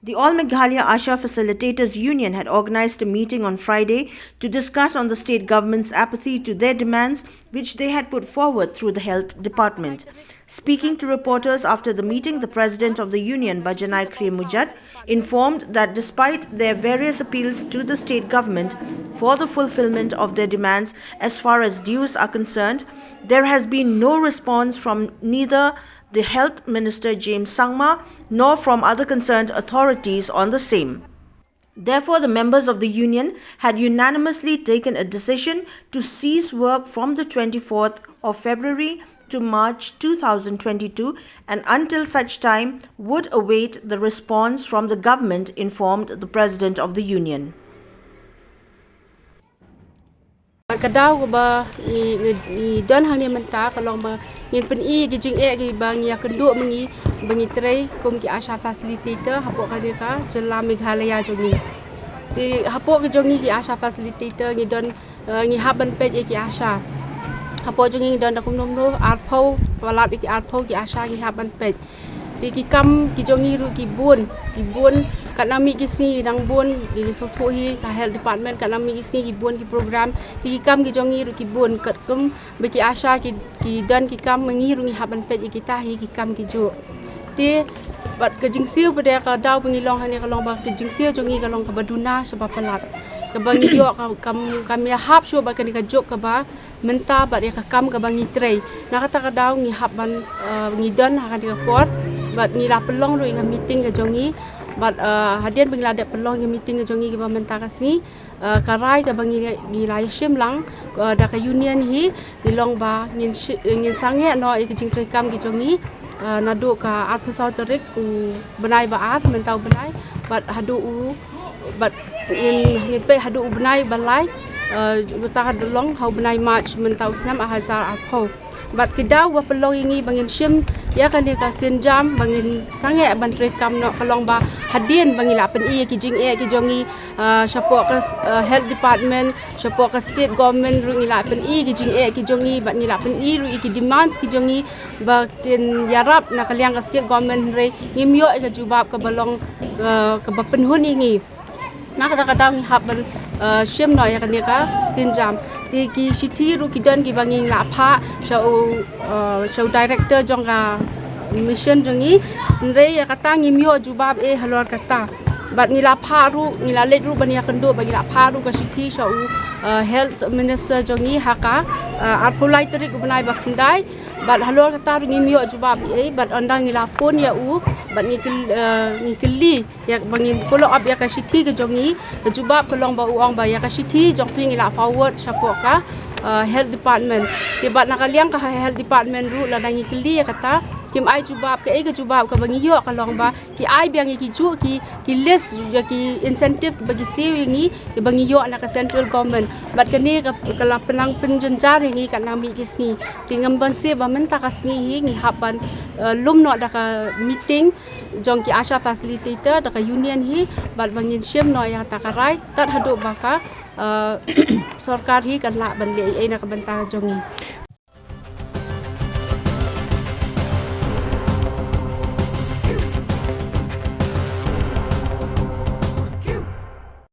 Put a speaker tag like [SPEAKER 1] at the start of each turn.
[SPEAKER 1] The All Meghalaya Asha Facilitators Union had organized a meeting on Friday to discuss on the state government's apathy to their demands, which they had put forward through the Health Department. Speaking to reporters after the meeting, the president of the union, Bajanai Mujat, informed that despite their various appeals to the state government for the fulfillment of their demands as far as dues are concerned, there has been no response from neither the Health Minister James Sangma nor from other concerned authorities on the same. Therefore, the members of the union had unanimously taken a decision to cease work from the 24th of February to March 2022 and until such time would await the response from the government, informed the president of the union.
[SPEAKER 2] Kadau ba ni don hang ni menta kalong ba ngin pen I gi jing e gi ba ngia kenduk mengi bangi trei kum ki Asha Facilitator hapok ka ka jela Meghalaya jongi ti hapok ki jongi ki Asha Facilitator ngi don ngi haban page ki Asha hapok jongi don da kum nom no arpho walat ki arpho ki Asha ngi haban page ti ki kam ki jongi ru ki bun kat nami ki sini dang bun di soto hi ka health department kat nami ki sini ki bun ki program ki kam ki jongi ru ki bun kat kum be ki Asha ki dan ki kam mengi ru ngi haban page ki ta hi ki kam ki ju ti bat ke jingsiu pada ka dau pengilong hani ka long ba ke jingsiu jongi ka long ka baduna sebab pelat ka bangi yo kam ya hap shu ba ka ni ka jok ka ba menta bat ya ka kam ka bangi trei na kata ka dau ngi hap ban ngi dan ha ka di report bat ngi la pelong ru ka meeting ka jongi bat hadian bangla de pelong yang meeting jongi ke pemerintah kasi karai ke bangi gilai Shillong da ka union hi dilong ba ngin sange no ke jing rekam ki jongi nadu ka art pesauterik u benai ba art mentau benai bat hadu u bat ngin pe hadu u benai balai ta dilong hau benai march mentau snam ahazar arpo bat kedau wa pelong ini bangin shim ya kan dia kasin jam bangin sange ban rekam no kalong ba hadian bangi la pen I ki jing e ki jongi support ka health department support ka state government ru ngi la pen I ki jing e ki jongi bat ni la pen I ru ki demands ki jongi ba kin yarap na kaliang ka state government re ngimyo ka jubab ka balong ka ba penhun ngi na kata ngi hab ban shim no ya kan dia ka sin jam ti ki city ru ki dan ki banging la pha show director jong ka mission jongi re ya kata ngimyo jubab halor kata bat ni la pha ru ni la let ru ban ya kendo bagi la pha ru ka city show health minister jongi haka arpulai trik banai ba khandai bat halor kata ru ngimyo jubab bat andang ni la phone ya bat ni keli ya bangin follow up ya ka city ke jongi jubab kolong ba uang ba ya ka city jong ping la forward support ka health department ti bat nakaliang ka health department ru la dangi keli ya kata kim ai jubab ke jubab ka bangi yo ka long ba ki ai biang ki ju ki list ya ki incentive bagi siwi ni ki bangi yo na ka central government bat kani ka la penang penjenjar ni ka nami ki sni tingam ban se ba menta ka sni ngi haban lum no da ka meeting jong ki Asha Facilitator da ka union hi bat bangin shim no ya ta ka rai tat hadu ba ka sarkar hi kan la ban le na ka banta jongi